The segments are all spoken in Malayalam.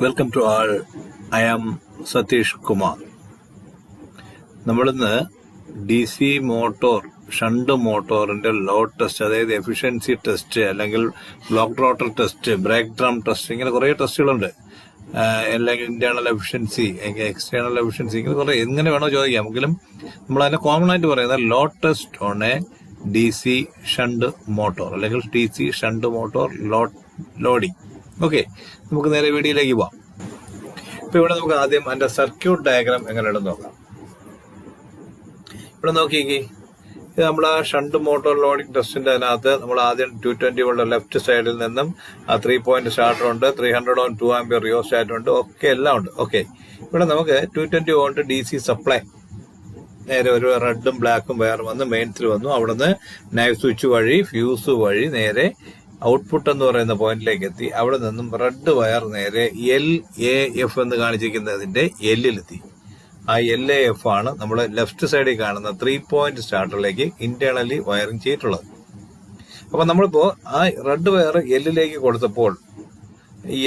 Welcome to all. I am Satish Kumar. നമ്മളിന്ന് DC മോട്ടോർ, ഷണ്ട് മോട്ടോറിന്റെ ലോഡ് ടെസ്റ്റ്, അതായത് എഫിഷ്യൻസി ടെസ്റ്റ്, അല്ലെങ്കിൽ block rotor test, brake drum test, ഇങ്ങനെ കുറേ ടെസ്റ്റുകളുണ്ട്. അല്ലെങ്കിൽ ഇന്റേണൽ എഫിഷ്യൻസി, എക്സ്റ്റേണൽ എഫിഷ്യൻസി, ഇങ്ങനെ കുറേ, എങ്ങനെ വേണോ ചോദിക്കാം. എങ്കിലും നമ്മൾ അതിനെ കോമൺ ആയിട്ട് പറയുന്നത് load test on A DC shunt motor, അല്ലെങ്കിൽ DC shunt motor loading. Okay, നമുക്ക് നേരെ വീഡിയോയിലേക്ക് പോവാം. ഇപ്പൊ ഇവിടെ നമുക്ക് ആദ്യം അതിന്റെ സർക്യൂട്ട് ഡയഗ്രാം എങ്ങനെയുണ്ടെന്ന് നോക്കാം. ഇവിടെ നോക്കിക്കേ, ഇത് നമ്മൾ ആ ഷണ്ട് മോട്ടോർ ലോഡിംഗ് ടെസ്റ്റിന്റെ അതിനകത്ത് നമ്മൾ ആദ്യം 220 വോൾട്ട് ലെഫ്റ്റ് സൈഡിൽ നിന്നും ആ 3 പോയിന്റ് സ്റ്റാർട്ടർ ഉണ്ട്, 300 ഓം 2 ആംപിയർ റിയോസ്റ്റാറ്റ് ഉണ്ട്, ഒക്കെ എല്ലാം ഉണ്ട്. ഓക്കെ, ഇവിടെ നമുക്ക് 220 വോൾട്ട് DC സപ്ലൈ നേരെ ഒരു റെഡും ബ്ലാക്കും വയർ വന്ന് മെയിൻസിൽ വന്നു. അവിടുന്ന് നൈഫ് സ്വിച്ച് വഴി, ഫ്യൂസ് വഴി നേരെ ഔട്ട്പുട്ട് എന്ന് പറയുന്ന പോയിന്റിലേക്ക് എത്തി. അവിടെ നിന്നും റെഡ് വയർ നേരെ LAF എന്ന് കാണിച്ചിരിക്കുന്നതിന്റെ എല്ലിലെത്തി. ആ LAF ആണ് നമ്മൾ ലെഫ്റ്റ് സൈഡിൽ കാണുന്ന 3 പോയിന്റ് സ്റ്റാർട്ടറിലേക്ക് ഇന്റേണലി വയറിംഗ് ചെയ്തിട്ടുള്ളത്. അപ്പൊ നമ്മളിപ്പോ ആ റെഡ് വയർ എല്ലിലേക്ക് കൊടുത്തപ്പോൾ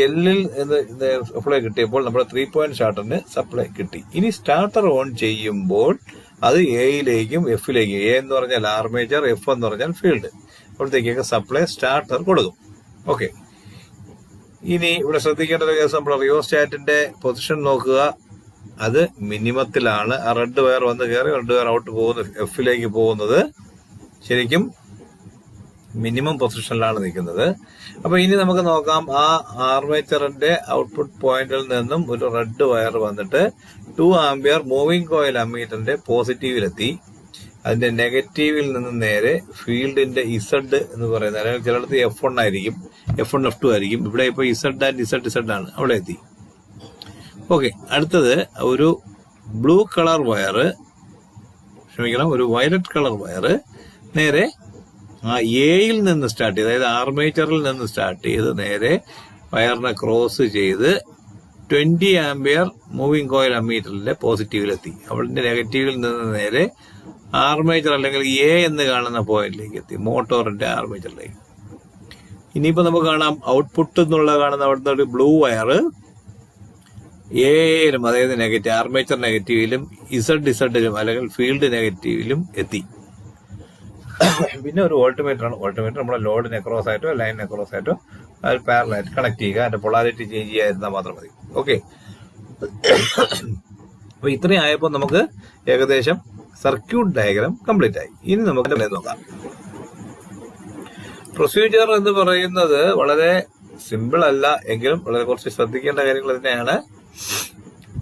എല്ലിൽ സപ്ലൈ കിട്ടിയപ്പോൾ നമ്മുടെ 3 പോയിന്റ് സ്റ്റാർട്ടറിന് സപ്ലൈ കിട്ടി. ഇനി സ്റ്റാർട്ടർ ഓൺ ചെയ്യുമ്പോൾ അത് എയിലേക്കും എഫിലേക്കും, എ എന്ന് പറഞ്ഞാൽ ആർമേച്ചർ, എഫ് എന്ന് പറഞ്ഞാൽ ഫീൽഡ്, അവിടത്തേക്കൊക്കെ സപ്ലൈ സ്റ്റാർട്ടർ കൊടുക്കും. ഓക്കെ, ഇനി ഇവിടെ ശ്രദ്ധിക്കേണ്ട ഒരു കേസ്, നമ്മൾ റിയോസ്റ്റാറ്റിന്റെ പൊസിഷൻ നോക്കുക. അത് മിനിമത്തിലാണ്. ആ റെഡ് വയർ വന്ന് കയറി റെഡ് വയർ ഔട്ട് പോകുന്നത്, എഫിലേക്ക് പോകുന്നത് ശരിക്കും മിനിമം പൊസിഷനിലാണ് നിൽക്കുന്നത്. അപ്പൊ ഇനി നമുക്ക് നോക്കാം, ആ ആർമേച്ചറിന്റെ ഔട്ട്പുട്ട് പോയിന്റിൽ നിന്നും ഒരു റെഡ് വയർ വന്നിട്ട് 2 ആംപിയർ മൂവിംഗ് കോയിൽ അമ്മീറ്ററിന്റെ പോസിറ്റീവിലെത്തി. അതിന്റെ നെഗറ്റീവിൽ നിന്ന് നേരെ ഫീൽഡിന്റെ Z എന്ന് പറയുന്നത്, അല്ലെങ്കിൽ ചിലടത്ത് F1 ആയിരിക്കും, F1 F2 ആയിരിക്കും. ഇവിടെ ഇപ്പൊ Z ആൻഡ് Z ആണ്, അവിടെ എത്തി. ഓക്കെ, അടുത്തത് ഒരു ബ്ലൂ കളർ വയർ, ഒരു വയലറ്റ് കളർ വയർ നേരെ ആ എയിൽ നിന്ന് സ്റ്റാർട്ട് ചെയ്ത്, അതായത് ആർമേച്ചറിൽ നിന്ന് സ്റ്റാർട്ട് ചെയ്ത് നേരെ വയറിനെ ക്രോസ് ചെയ്ത് 20 ആംപിയർ മൂവിംഗ് കോയിൽ അമ്മീറ്ററിന്റെ പോസിറ്റീവിലെത്തി. അവിടെ നെഗറ്റീവിൽ നിന്ന് നേരെ ആർമേച്ചർ, അല്ലെങ്കിൽ A എന്ന് കാണുന്ന പോയിന്റിലേക്ക് എത്തി, മോട്ടോറിന്റെ ആർമേച്ചറിലേക്ക്. ഇനിയിപ്പോ നമുക്ക് കാണാം, ഔട്ട്പുട്ട് എന്നുള്ള കാണുന്ന അവിടുത്തെ ഒരു ബ്ലൂ വയർ എയിലും, അതായത് നെഗറ്റീവ് ആർമേച്ചർ നെഗറ്റീവിലും Zലും അല്ലെങ്കിൽ ഫീൽഡ് നെഗറ്റീവിലും എത്തി. പിന്നെ ഒരു വോൾട്ട്മീറ്റർ ആണ്. വോൾട്ട്മീറ്റർ നമ്മളെ ലോഡിനെ ക്രോസ് ആയിട്ടോ ലൈനിനെ ക്രോസ് ആയിട്ടോ അത് പാരലായിട്ട് കണക്ട് ചെയ്യുക, അതിന്റെ പൊളാരിറ്റി ചേഞ്ച് ചെയ്യാതിരുന്നാൽ മാത്രം മതി. ഓക്കെ, അപ്പൊ ഇത്രയും ആയപ്പോൾ നമുക്ക് ഏകദേശം സർക്യൂട്ട് ഡയഗ്രാം കംപ്ലീറ്റ് ആയി. ഇനി നമുക്ക് നോക്കാം. പ്രൊസീജിയർ എന്ന് പറയുന്നത് വളരെ സിമ്പിൾ അല്ല, എങ്കിലും വളരെ കുറച്ച് ശ്രദ്ധിക്കേണ്ട കാര്യങ്ങൾ തന്നെയാണ്.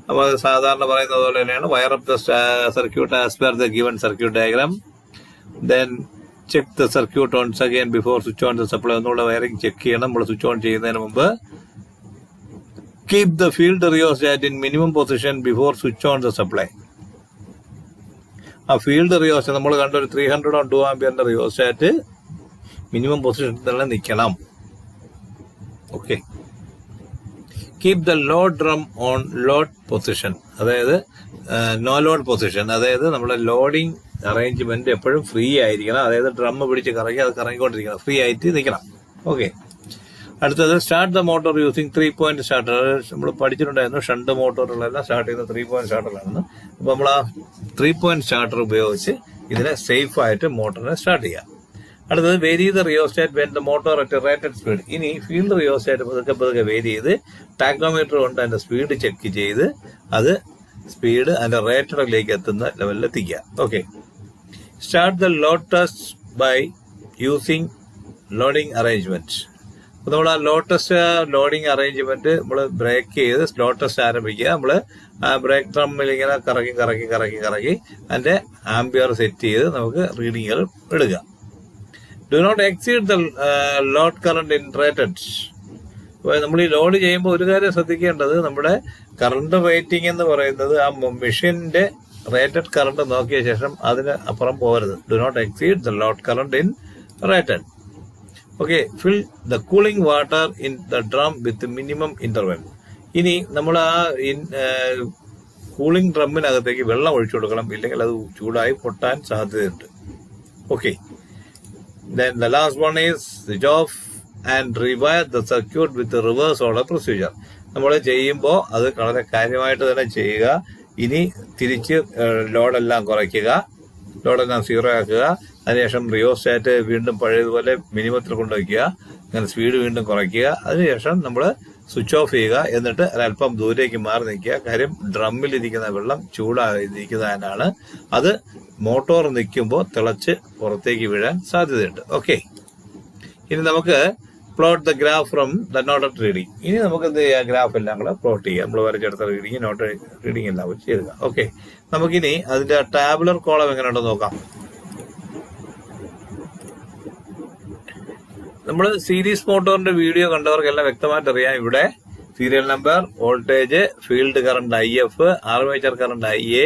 അപ്പൊ സാധാരണ പറയുന്നത് പോലെ തന്നെയാണ്. Wire up the circuit as per the given circuit diagram, then check the circuit once again before switch on the supply. ഒന്നുകൂടെ വയറിംഗ് ചെക്ക് ചെയ്യണം നമ്മൾ സ്വിച്ച് ഓൺ ചെയ്യുന്നതിന് മുമ്പ്. Keep the field rheostat in minimum position before switch on the supply. ആ ഫീൽഡ് റിയോസ്റ്റാറ്റ് നമ്മൾ കണ്ട ഒരു 300 ഓം 2 ആംപിയറിന്റെ റിയോസ്റ്റാറ്റ് മിനിമം പൊസിഷനിൽ തന്നെ നിൽക്കണം. Okay, keep the load drum on load position, അതായത് നോ ലോഡ് പൊസിഷൻ, അതായത് നമ്മുടെ ലോഡിംഗ് അറേഞ്ച്മെന്റ് എപ്പോഴും ഫ്രീ ആയിരിക്കണം. അതായത് ഡ്രം പിടിച്ച് കറങ്ങി അത് കറങ്ങിക്കൊണ്ടിരിക്കണം, ഫ്രീ ആയിട്ട് നിൽക്കണം. ഓക്കെ, അടുത്തത് start the motor using 3 point starter. നമ്മൾ പഠിച്ചിട്ടുണ്ടായിരുന്നു ഷണ്ട് മോട്ടോറുകളെല്ലാം സ്റ്റാർട്ട് ചെയ്യുന്നത് 3 പോയിന്റ് സ്റ്റാർട്ടറിലാണ്. അപ്പൊ നമ്മൾ ആ 3 പോയിന്റ് സ്റ്റാർട്ടർ ഉപയോഗിച്ച് ഇതിനെ സേഫ് ആയിട്ട് മോട്ടറിനെ സ്റ്റാർട്ട് ചെയ്യാം. അടുത്തത് vary the rheostat when the motor at rated speed. ഇനി ഫീൽഡ് റിയോസ്റ്റാറ്റ് പതുക്കെ വേരി ചെയ്ത് ടാക്കോമീറ്റർ കൊണ്ട് അതിന്റെ സ്പീഡ് ചെക്ക് ചെയ്ത് അത് സ്പീഡ് അതിന്റെ റേറ്റഡിലേക്ക് എത്തുന്ന ലെവലിൽ എത്തിക്കുക. Okay, start the load test by using loading arrangement. അപ്പൊ നമ്മൾ ആ ലോഡ് ടെസ്റ്റ് ലോഡിംഗ് അറേഞ്ച്മെന്റ് നമ്മൾ ബ്രേക്ക് ചെയ്ത് ലോഡ് ടെസ്റ്റ് ആരംഭിക്കുക. നമ്മൾ ആ ബ്രേക്ക് ഡ്രമ്മിൽ ഇങ്ങനെ കറക്കി അതിന്റെ ആംപിയർ സെറ്റ് ചെയ്ത് നമുക്ക് റീഡിങ്ങുകൾ എടുക്കുക. Do not exceed the load current in rated. നമ്മൾ ഈ ലോഡ് ചെയ്യുമ്പോൾ ഒരു കാര്യം ശ്രദ്ധിക്കേണ്ടത്, നമ്മുടെ കറണ്ട് റേറ്റിംഗ് എന്ന് പറയുന്നത് ആ മെഷീന്റെ റേറ്റഡ് കറണ്ട് നോക്കിയ ശേഷം അതിന് അപ്പുറം പോകരുത്. Do not exceed the load current in rated. Okay, fill the cooling water in the drum with minimum interval. ഇനി നമ്മൾ ആ കൂളിംഗ് ഡ്രമ്മിനകത്തേക്ക് വെള്ളം ഒഴിച്ചു കൊടുക്കണം, ഇല്ലെങ്കിൽ അത് ചൂടായി പൊട്ടാൻ സാധ്യതയുണ്ട്. Okay, then the last one is switch off and rewire the circuit with reverse order procedure. നമ്മൾ ചെയ്യുമ്പോൾ അത് വളരെ കാര്യമായിട്ട് തന്നെ ചെയ്യുക. ഇനി തിരിച്ച് ലോഡെല്ലാം കുറയ്ക്കുക, ലോഡെല്ലാം സീറോ ആക്കുക. അതിനുശേഷം റിയോസ്റ്റാറ്റ് വീണ്ടും പഴയതുപോലെ മിനിമത്തിൽ കൊണ്ടുവയ്ക്കുക. അങ്ങനെ സ്പീഡ് വീണ്ടും കുറയ്ക്കുക. അതിനുശേഷം നമ്മൾ സ്വിച്ച് ഓഫ് ചെയ്യുക. എന്നിട്ട് ഒരല്പം ദൂരേക്ക് മാറി നിൽക്കുക. കാര്യം ഡ്രമ്മിലിരിക്കുന്ന വെള്ളം ചൂടായിരിക്കുന്നതിനാണ്. അത് മോട്ടോർ നിൽക്കുമ്പോൾ തിളച്ച് പുറത്തേക്ക് വീഴാൻ സാധ്യതയുണ്ട്. ഓക്കെ, ഇനി നമുക്ക് plot the graph from the noted reading. ഇനി നമുക്ക് എന്ത് ചെയ്യാം, ഗ്രാഫ് എല്ലാം കൂടെ പ്ലോട്ട് ചെയ്യാം. നമ്മൾ വരച്ചെടുത്ത റീഡിങ്, നോട്ട് റീഡിങ് എല്ലാം ചെയ്യുക. ഓക്കെ, നമുക്കിനി അതിന്റെ ടാബുലർ കോളം എങ്ങനെയുണ്ടെന്ന് നോക്കാം. നമ്മൾ സീരീസ് മോട്ടോറിന്റെ വീഡിയോ കണ്ടവർക്കെല്ലാം വ്യക്തമായിട്ട് അറിയാം. ഇവിടെ serial number, voltage, field current IF, armature current IA,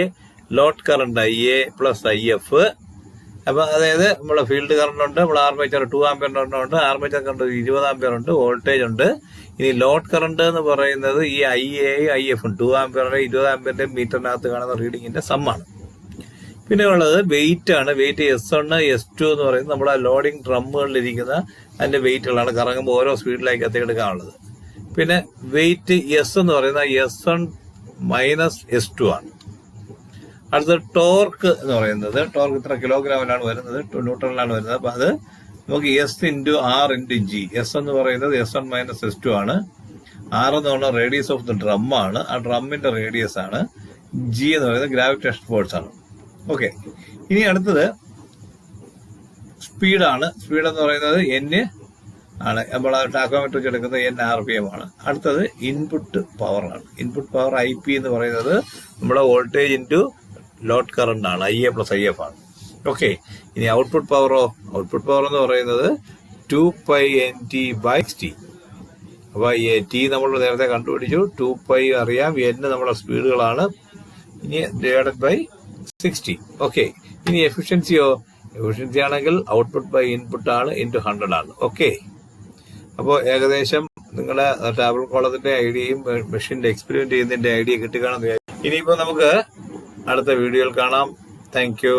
load current IA plus IF. അപ്പൊ അതായത് നമ്മളെ ഫീൽഡ് കറണ്ട് ഉണ്ട്, നമ്മൾ ആർമേച്ചർ 2 ആംപിയറിന്റെ ഉണ്ട്, ആർമേച്ചർ കറണ്ട് 20 ആംപിയർ ഉണ്ട്, വോൾട്ടേജ് ഉണ്ട്. ഇനി ലോഡ് കറണ്ട് എന്ന് പറയുന്നത് ഈ IA IF 2 ആംപിയറിന്റെ 20 ആംപിയറിന്റെ മീറ്ററിനകത്ത് കാണുന്ന റീഡിങ്ങിന്റെ സമ്മാണ്. പിന്നെ ഉള്ളത് വെയിറ്റ് ആണ്. വെയിറ്റ് S1 S2 എന്ന് പറയുന്നത് നമ്മുടെ ലോഡിംഗ് ഡ്രമ്മുകളിലിരിക്കുന്ന അതിന്റെ വെയിറ്റുകളാണ്. കറങ്ങുമ്പോൾ ഓരോ സ്പീഡിലേക്ക് എത്തിയെടുക്കാനുള്ളത്. പിന്നെ വെയിറ്റ് S എന്ന് പറയുന്നത് S1 മൈനസ് S2 ആണ്. അടുത്തത് ടോർക്ക് എന്ന് പറയുന്നത്, ടോർക്ക് ഇത്ര കിലോഗ്രാമിലാണ് വരുന്നത്, ന്യൂട്ടണിലാണ് വരുന്നത്. അപ്പൊ അത് നമുക്ക് S × R × G. S എന്ന് പറയുന്നത് S1 മൈനസ് S2 ആണ്. R എന്ന് പറയുന്നത് റേഡിയസ് ഓഫ് ദ ഡ്രം ആണ്. ആ ഡ്രമ്മിന്റെ റേഡിയസ് ആണ്. G എന്ന് പറയുന്നത് ഗ്രാവിറ്റേഷൻ ഫോഴ്സ് ആണ്. ഓക്കെ, ഇനി അടുത്തത് സ്പീഡാണ്. സ്പീഡ് എന്ന് പറയുന്നത് N ആണ്. നമ്മൾ ടാക്കോമീറ്റർ വെച്ച് എടുക്കുന്നത് N RPM ആണ്. അടുത്തത് ഇൻപുട്ട് പവർ ആണ്. ഇൻപുട്ട് പവർ IP എന്ന് പറയുന്നത് നമ്മുടെ വോൾട്ടേജ് ഇൻറ്റു ലോഡ് കറണ്ട് ആണ്. IA പ്ലസ് IF ആണ്. ഓക്കെ, ഇനി ഔട്ട്പുട്ട് പവറോ? ഔട്ട്പുട്ട് പവർ എന്ന് പറയുന്നത് 2πNT/60. അപ്പൊ T നമ്മൾ നേരത്തെ കണ്ടുപിടിച്ചു, 2π അറിയാം, N നമ്മുടെ സ്പീഡുകളാണ്. ഇനി ഡിവൈഡഡ് ബൈ 60. ഓക്കെ, ഇനി എഫിഷ്യൻസിയോ? എഫിഷ്യൻസി ആണെങ്കിൽ ഔട്ട്പുട്ട് ബൈ ഇൻപുട്ട് ആണ്, ഇൻറ്റു 100 ആണ്. ഓക്കെ, അപ്പോൾ ഏകദേശം നിങ്ങളുടെ ടാബിൾ കോളത്തിന്റെ ഐഡിയയും മെഷീന്റെ എക്സ്പെരിമെന്റ് ചെയ്യുന്നതിന്റെ ഐഡിയ കിട്ടുകയാണെന്ന് വിചാരിച്ചു. ഇനിയിപ്പോ നമുക്ക് അടുത്ത വീഡിയോയിൽ കാണാം. Thank you.